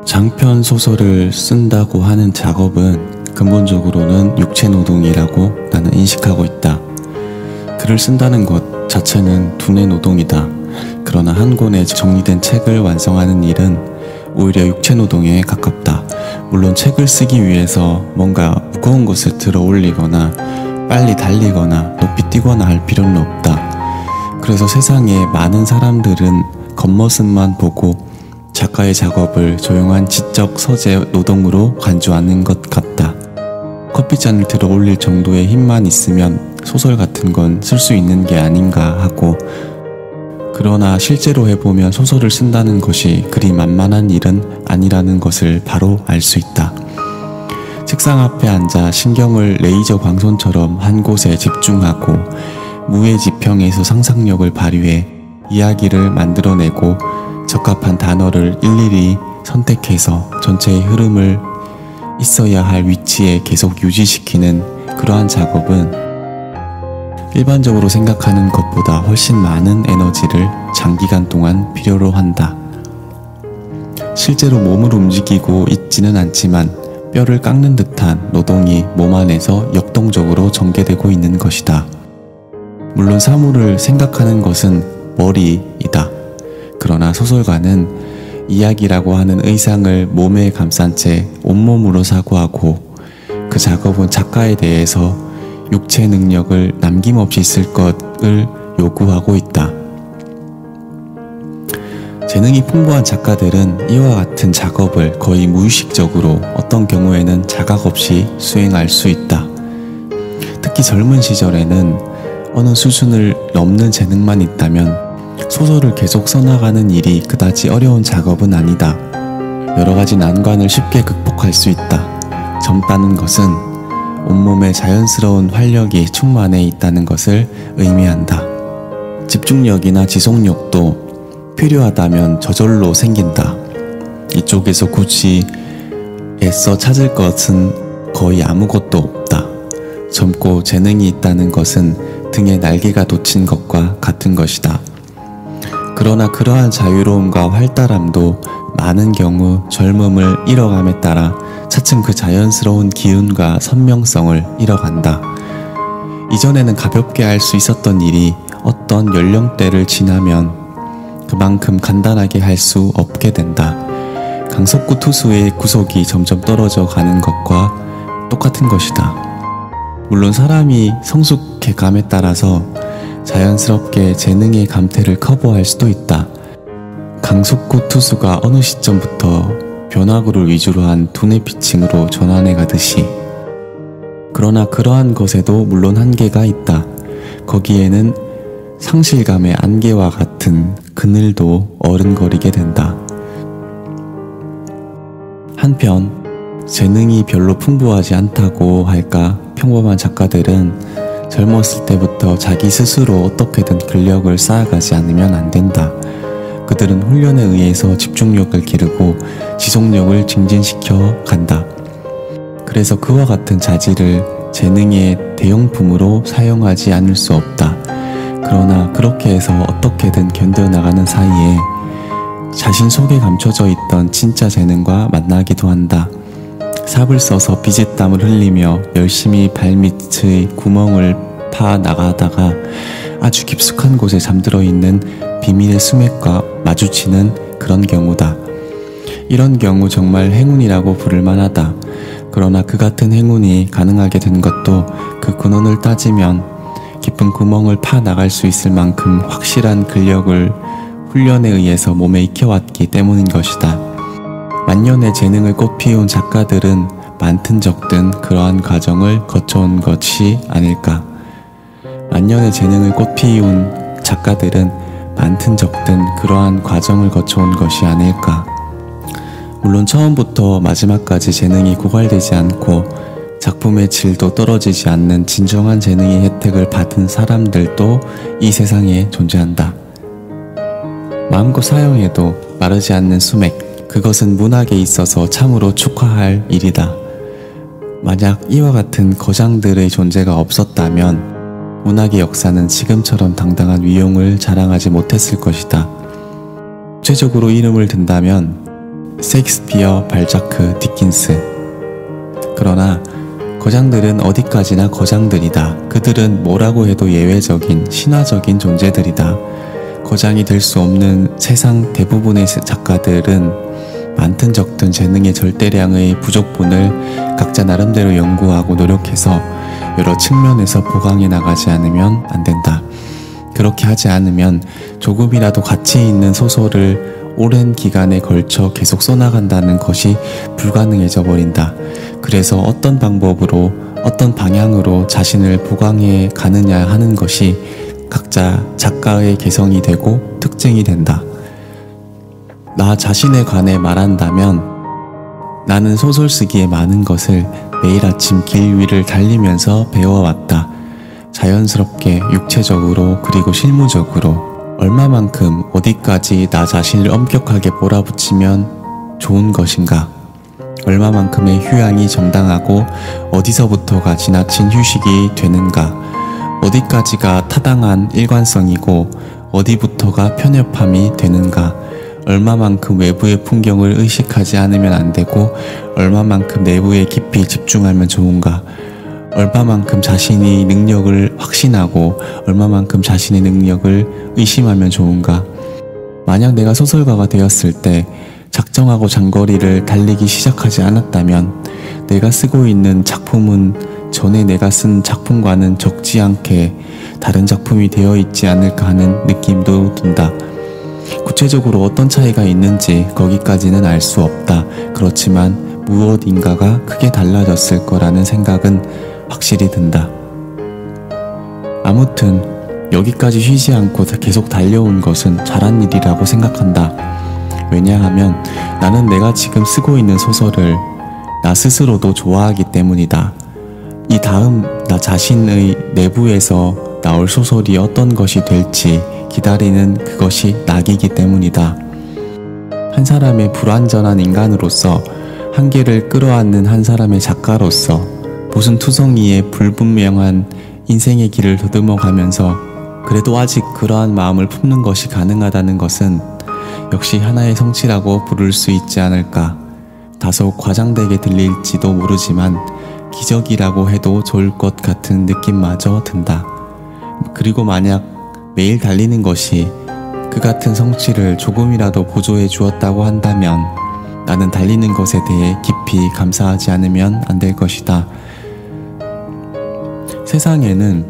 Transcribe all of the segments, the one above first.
장편 소설을 쓴다고 하는 작업은 근본적으로는 육체노동이라고 나는 인식하고 있다. 글을 쓴다는 것 자체는 두뇌 노동이다. 그러나 한 권의 정리된 책을 완성하는 일은 오히려 육체노동에 가깝다. 물론 책을 쓰기 위해서 뭔가 무거운 것을 들어 올리거나 빨리 달리거나 높이 뛰거나 할 필요는 없다. 그래서 세상에 많은 사람들은 겉모습만 보고 작가의 작업을 조용한 지적 서재 노동으로 간주하는 것 같다. 커피잔을 들어 올릴 정도의 힘만 있으면 소설 같은 건 쓸 수 있는 게 아닌가 하고, 그러나 실제로 해보면 소설을 쓴다는 것이 그리 만만한 일은 아니라는 것을 바로 알 수 있다. 책상 앞에 앉아 신경을 레이저 광선처럼 한 곳에 집중하고 무해지평에서 상상력을 발휘해 이야기를 만들어내고 적합한 단어를 일일이 선택해서 전체의 흐름을 있어야 할 위치에 계속 유지시키는 그러한 작업은 일반적으로 생각하는 것보다 훨씬 많은 에너지를 장기간 동안 필요로 한다. 실제로 몸을 움직이고 있지는 않지만 뼈를 깎는 듯한 노동이 몸 안에서 역동적으로 전개되고 있는 것이다. 물론 사물을 생각하는 것은 머리이다. 그러나 소설가는 이야기라고 하는 의상을 몸에 감싼 채 온몸으로 사고하고, 그 작업은 작가에 대해서 육체 능력을 남김없이 쓸 것을 요구하고 있다. 재능이 풍부한 작가들은 이와 같은 작업을 거의 무의식적으로 어떤 경우에는 자각 없이 수행할 수 있다. 특히 젊은 시절에는 어느 수준을 넘는 재능만 있다면 소설을 계속 써나가는 일이 그다지 어려운 작업은 아니다. 여러 가지 난관을 쉽게 극복할 수 있다. 젊다는 것은 온몸에 자연스러운 활력이 충만해 있다는 것을 의미한다. 집중력이나 지속력도 필요하다면 저절로 생긴다. 이쪽에서 굳이 애써 찾을 것은 거의 아무것도 없다. 젊고 재능이 있다는 것은 등에 날개가 돋친 것과 같은 것이다. 그러나 그러한 자유로움과 활달함도 많은 경우 젊음을 잃어감에 따라 차츰 그 자연스러운 기운과 선명성을 잃어간다. 이전에는 가볍게 할 수 있었던 일이 어떤 연령대를 지나면 그만큼 간단하게 할 수 없게 된다. 강석구 투수의 구속이 점점 떨어져 가는 것과 똑같은 것이다. 물론 사람이 성숙해감에 따라서 자연스럽게 재능의 감퇴를 커버할 수도 있다. 강석구 투수가 어느 시점부터 변화구를 위주로 한 두뇌 피칭으로 전환해 가듯이. 그러나 그러한 것에도 물론 한계가 있다. 거기에는 상실감의 안개와 같은 그늘도 어른거리게 된다. 한편 재능이 별로 풍부하지 않다고 할까 평범한 작가들은 젊었을 때부터 자기 스스로 어떻게든 근력을 쌓아가지 않으면 안 된다. 그들은 훈련에 의해서 집중력을 기르고 지속력을 증진시켜 간다. 그래서 그와 같은 자질을 재능의 대용품으로 사용하지 않을 수 없다. 그러나 그렇게 해서 어떻게든 견뎌나가는 사이에 자신 속에 감춰져 있던 진짜 재능과 만나기도 한다. 삽을 써서 비짓땀을 흘리며 열심히 발밑의 구멍을 파 나가다가 아주 깊숙한 곳에 잠들어 있는 비밀의 수맥과 마주치는 그런 경우다. 이런 경우 정말 행운이라고 부를 만하다. 그러나 그 같은 행운이 가능하게 된 것도 그 근원을 따지면 깊은 구멍을 파 나갈 수 있을 만큼 확실한 근력을 훈련에 의해서 몸에 익혀왔기 때문인 것이다. 만년의 재능을 꽃피운 작가들은 많든 적든 그러한 과정을 거쳐온 것이 아닐까. 만년의 재능을 꽃피운 작가들은 많든 적든 그러한 과정을 거쳐온 것이 아닐까. 물론 처음부터 마지막까지 재능이 고갈되지 않고 작품의 질도 떨어지지 않는 진정한 재능의 혜택을 받은 사람들도 이 세상에 존재한다. 마음껏 사용해도 마르지 않는 수맥, 그것은 문학에 있어서 참으로 축하할 일이다. 만약 이와 같은 거장들의 존재가 없었다면 문학의 역사는 지금처럼 당당한 위용을 자랑하지 못했을 것이다. 구체적으로 이름을 든다면 셰익스피어, 발자크, 디킨스. 그러나 거장들은 어디까지나 거장들이다. 그들은 뭐라고 해도 예외적인 신화적인 존재들이다. 거장이 될 수 없는 세상 대부분의 작가들은 많든 적든 재능의 절대량의 부족분을 각자 나름대로 연구하고 노력해서 여러 측면에서 보강해 나가지 않으면 안 된다. 그렇게 하지 않으면 조금이라도 가치 있는 소설을 오랜 기간에 걸쳐 계속 써나간다는 것이 불가능해져 버린다. 그래서 어떤 방법으로 어떤 방향으로 자신을 보강해 가느냐 하는 것이 각자 작가의 개성이 되고 특징이 된다. 나 자신에 관해 말한다면 나는 소설 쓰기에 많은 것을 매일 아침 길 위를 달리면서 배워왔다. 자연스럽게 육체적으로 그리고 실무적으로 얼마만큼 어디까지 나 자신을 엄격하게 몰아붙이면 좋은 것인가, 얼마만큼의 휴양이 정당하고 어디서부터가 지나친 휴식이 되는가, 어디까지가 타당한 일관성이고 어디부터가 편협함이 되는가, 얼마만큼 외부의 풍경을 의식하지 않으면 안 되고 얼마만큼 내부에 깊이 집중하면 좋은가, 얼마만큼 자신이 능력을 확신하고 얼마만큼 자신의 능력을 의심하면 좋은가. 만약 내가 소설가가 되었을 때 작정하고 장거리를 달리기 시작하지 않았다면 내가 쓰고 있는 작품은 전에 내가 쓴 작품과는 적지 않게 다른 작품이 되어 있지 않을까 하는 느낌도 든다. 구체적으로 어떤 차이가 있는지 거기까지는 알 수 없다. 그렇지만 무엇인가가 크게 달라졌을 거라는 생각은 확실히 든다. 아무튼 여기까지 쉬지 않고 계속 달려온 것은 잘한 일이라고 생각한다. 왜냐하면 나는 내가 지금 쓰고 있는 소설을 나 스스로도 좋아하기 때문이다. 이 다음 나 자신의 내부에서 나올 소설이 어떤 것이 될지 기다리는 그것이 낙이기 때문이다. 한 사람의 불완전한 인간으로서 한계를 끌어안는 한 사람의 작가로서 무슨 투성이의 불분명한 인생의 길을 더듬어 가면서 그래도 아직 그러한 마음을 품는 것이 가능하다는 것은 역시 하나의 성취라고 부를 수 있지 않을까. 다소 과장되게 들릴지도 모르지만 기적이라고 해도 좋을 것 같은 느낌마저 든다. 그리고 만약 매일 달리는 것이 그 같은 성취를 조금이라도 보조해 주었다고 한다면 나는 달리는 것에 대해 깊이 감사하지 않으면 안 될 것이다. 세상에는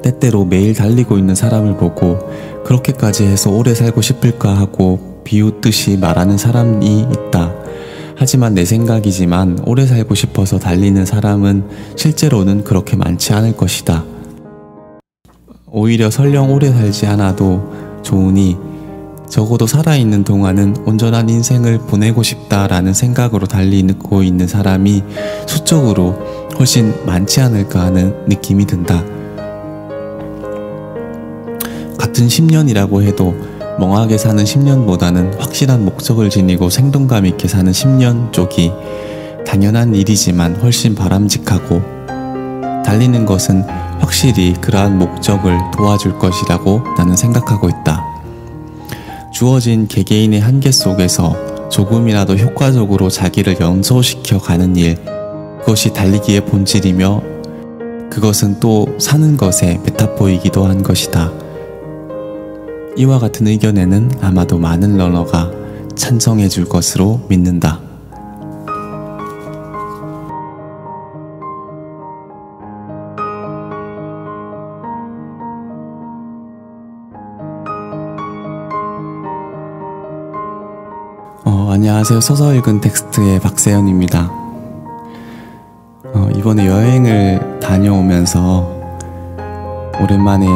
때때로 매일 달리고 있는 사람을 보고 그렇게까지 해서 오래 살고 싶을까 하고 비웃듯이 말하는 사람이 있다. 하지만 내 생각이지만 오래 살고 싶어서 달리는 사람은 실제로는 그렇게 많지 않을 것이다. 오히려 설령 오래 살지 않아도 좋으니 적어도 살아있는 동안은 온전한 인생을 보내고 싶다라는 생각으로 달리고 있는 사람이 수적으로 훨씬 많지 않을까 하는 느낌이 든다. 같은 10년이라고 해도 멍하게 사는 10년보다는 확실한 목적을 지니고 생동감 있게 사는 10년 쪽이 당연한 일이지만 훨씬 바람직하고 달리는 것은 확실히 그러한 목적을 도와줄 것이라고 나는 생각하고 있다. 주어진 개개인의 한계 속에서 조금이라도 효과적으로 자기를 연소시켜 가는 일, 그것이 달리기의 본질이며 그것은 또 사는 것의 메타포이기도 한 것이다. 이와 같은 의견에는 아마도 많은 러너가 찬성해 줄 것으로 믿는다. 안녕하세요. 소설 읽은 텍스트의 박세현입니다. 이번에 여행을 다녀오면서 오랜만에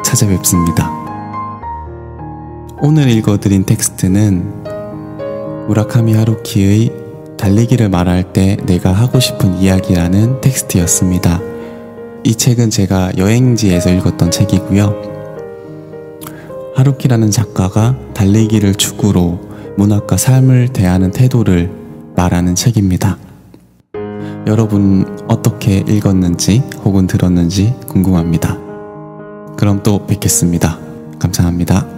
찾아뵙습니다. 오늘 읽어드린 텍스트는 무라카미 하루키의 달리기를 말할 때 내가 하고 싶은 이야기라는 텍스트였습니다. 이 책은 제가 여행지에서 읽었던 책이고요. 하루키라는 작가가 달리기를 축으로 문학과 삶을 대하는 태도를 말하는 책입니다. 여러분 어떻게 읽었는지 혹은 들었는지 궁금합니다. 그럼 또 뵙겠습니다. 감사합니다.